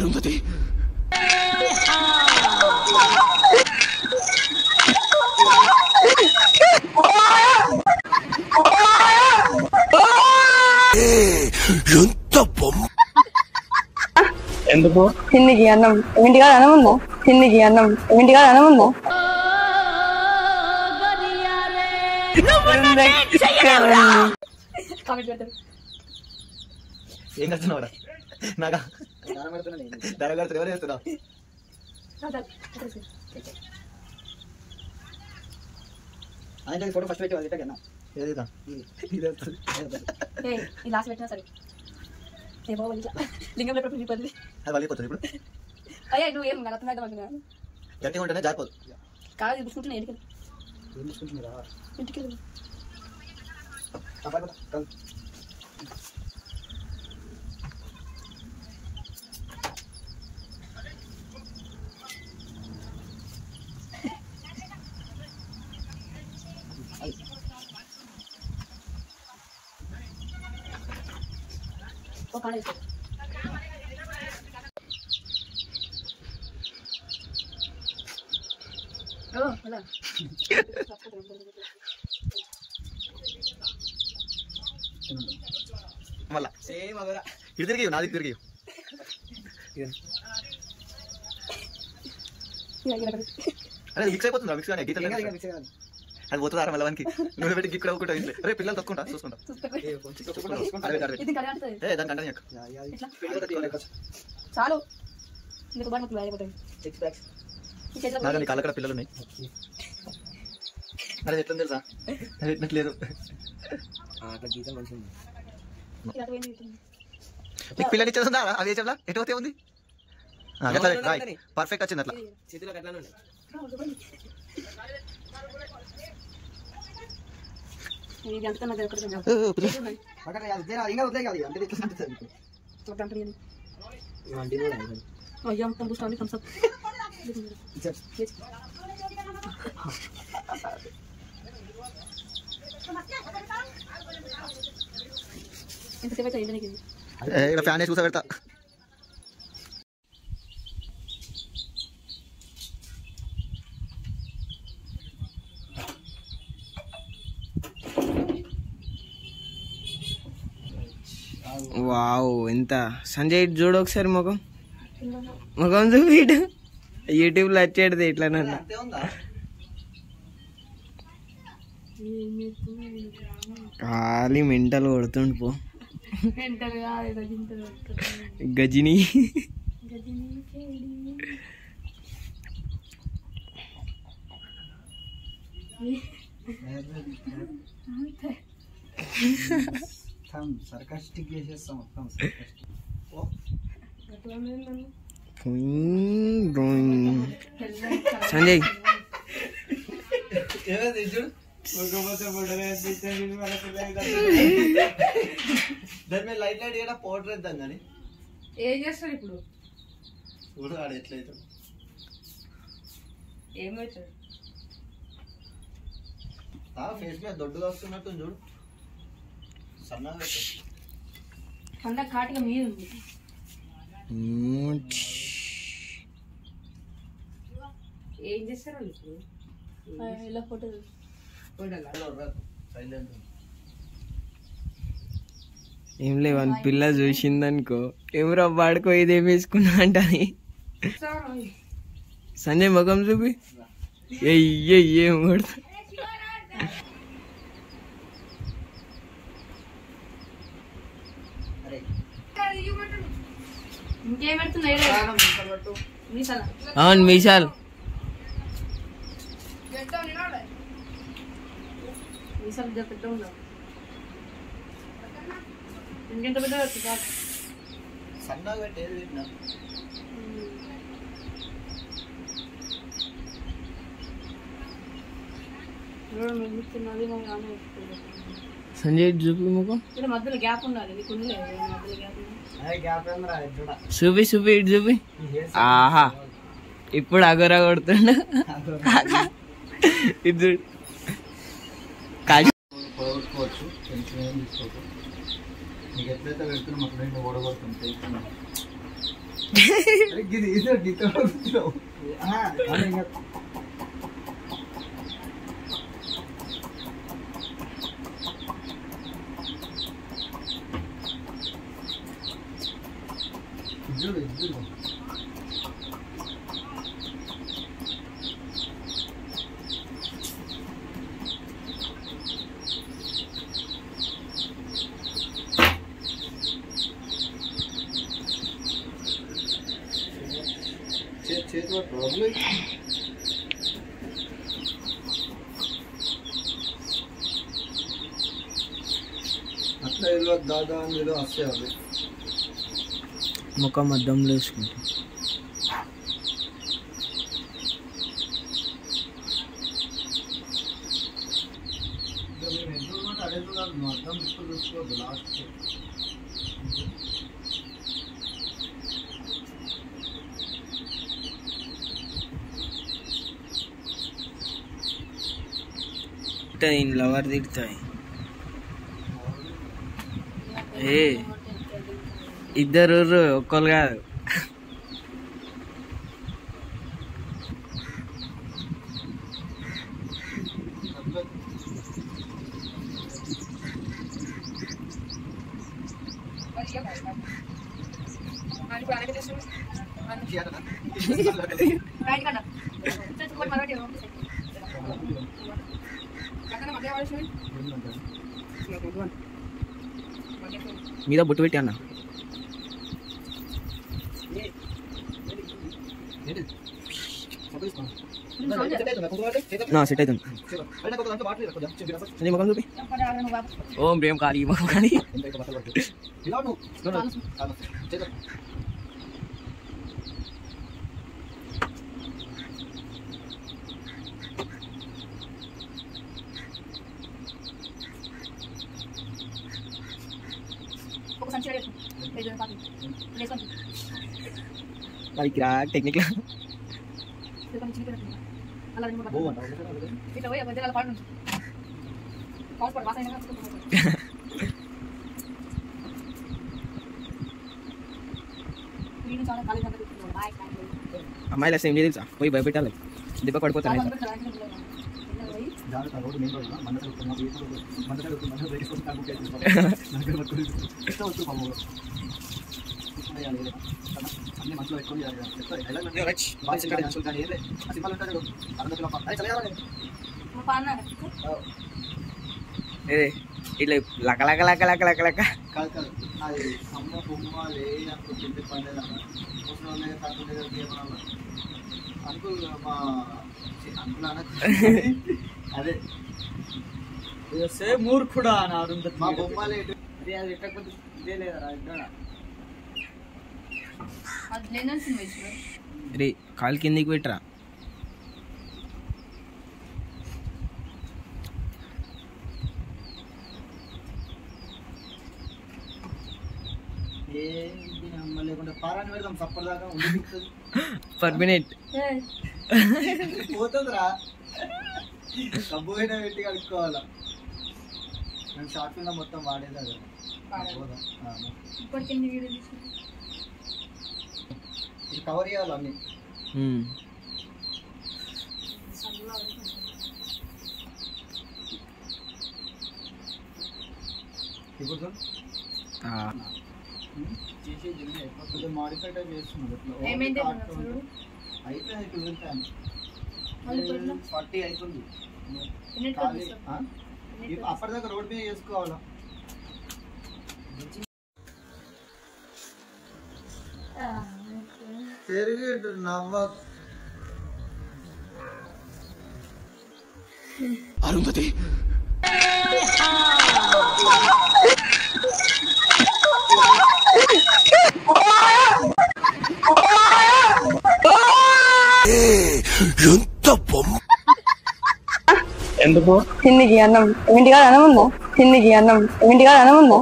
అరుంధతి ఎంత బొమ్మ ఎందుకు తిన్నికి అన్నం ఇంటిగా అన్నం ఉందా తిన్నికి అన్నం ఇంటిగా అన్నం ఉందా ఏం కడుతున్నావు నాగా ధర కడుతున్నా ఎవరు చేస్తున్నావు అదే ఫోటో ఫస్ట్ పెట్టి లింగం అది వలిపోతుంది ఇప్పుడు అయ్యా నువ్వు ఏం కలుగుతున్నా గట్టిగా ఉంటేనే జారిపోదు కాదు చూసుకుంటున్నా ఇంటికి మళ్ళా సేమ్ అవరా ఇది తిరిగి నాది తిరిగి అదే మిక్స్ అయిపోతుందా మిక్స్ కానీ గీతలు అది పోతుందా మళ్ళీ వానికి నువ్వు పెట్టి గిక్కడ ఒకటి అరే పిల్లలు తక్కువ చూసుకుంటా దాని కంటే చాలు నాకు కళ్ళ కూడా పిల్లలు ఉన్నాయి అరే ఎట్లా తెలుసా అది ఎట్నట్లేదు నీకు పిల్లలు ఇచ్చేస్తుందా అది చెప్పలా ఎటువతే ఉంది పర్ఫెక్ట్ వచ్చింది అట్లా చేతిలో అట్లా ఫ్యాన్ చూసా పెడతా వావ్ ఎంత సంజయ్ చూడు ఒకసారి ముఖం ముఖం చూపిడు యూట్యూబ్ లో వచ్చేది ఇట్లా నన్ను ఖాళీ మెంటల్ కొడుతుండు పో గజిని సంజయ్ దాని లైట్ లైట్ కూడా పౌడర్ వేద్దాం కానీ ఏం చేస్తారు ఇప్పుడు చూడు ఆడ ఎట్లయితే ఏమవుతుంది ఫేస్ మీద దొడ్డుగా వస్తున్నట్టు చూడు సన్నగా కండ కాటిగా మీద ఉంది ఏం చేస్తారు ఇప్పుడు ఇలా ఫోటో ఏం లేవని పిల్ల చూసిందనుకో ఏమరా వాడుకో ఇదేం వేసుకున్నా అంటని సంజయ్ ముఖం చూపి ఏం కొడతా అవును మీసాల్ సన్నగా పెట్టేది తిన్నా సంజయ్ చూపి ముఖం మధ్యలో గ్యాప్ ఉండాలి చూపి చూపి ఇటు చూపి ఆహా ఇప్పుడు అగోరా కొడుతుండ ఇది పోగొట్టుకోవచ్చు టెన్షన్ ఏం తీసుకోవచ్చు నీకు ఎట్లయితే పెడుతున్నా మాకు రెండు ఓడగొడుతుంది అట్లా దాదా ఏదో వస్తాయి ముఖం అద్దంలో వేసుకుంటా అర్థం చూసుకోవద్దు లాస్ట్ లవర్ తిడతాయి ఏ ఇద్దరు ఒక్కరు కాదు మీద బొట్టు పెట్టి అన్న సెట్ అవుతుంది ముఖం చూపి ఓం ప్రేమ్ కాళీ ముఖం కానీ టెక్నిక్ అమ్మాయిలు అసలు ఏం తెలుసా పోయి భయపెట్టాలి దెబ్బ పడిపోతాను ఇట్లా లక లక లక లక లక లక అది అమ్మ బొమ్మ లేదంటే పండుగ అంకుల్ మా అంకుల్ అదే మూర్ఖుడా మా బొమ్మ లేదు ఇదే లేదా రే కాలు కిందికి పెట్టరా లేకుంటే పారాన్ని పెడదాం సప్పటిదాకా పర్ మినిట్ పోతుందిరా డబ్బు అయినా పెట్టి కలుపుకోవాలా నేను షార్ట్ ఫిల్మ్ మొత్తం వాడేదా ఇది కవర్ చేయాలి అన్ని ఇప్పుడు చేసేది మాడిఫైడ్ చేస్తున్నారు అయిపోయింది 40 అవుతుంది అప్పటిదాకా రోడ్ మీద చేసుకోవాలా తిరిగి నవ్వ అరుంధతి ఎంత బొమ్మ ఎందుకు తిన్నికి అన్నం ఇంటికాడ అన్నం ఉందా తిన్నికి అన్నం ఇంటికాడ అన్నం ఉందా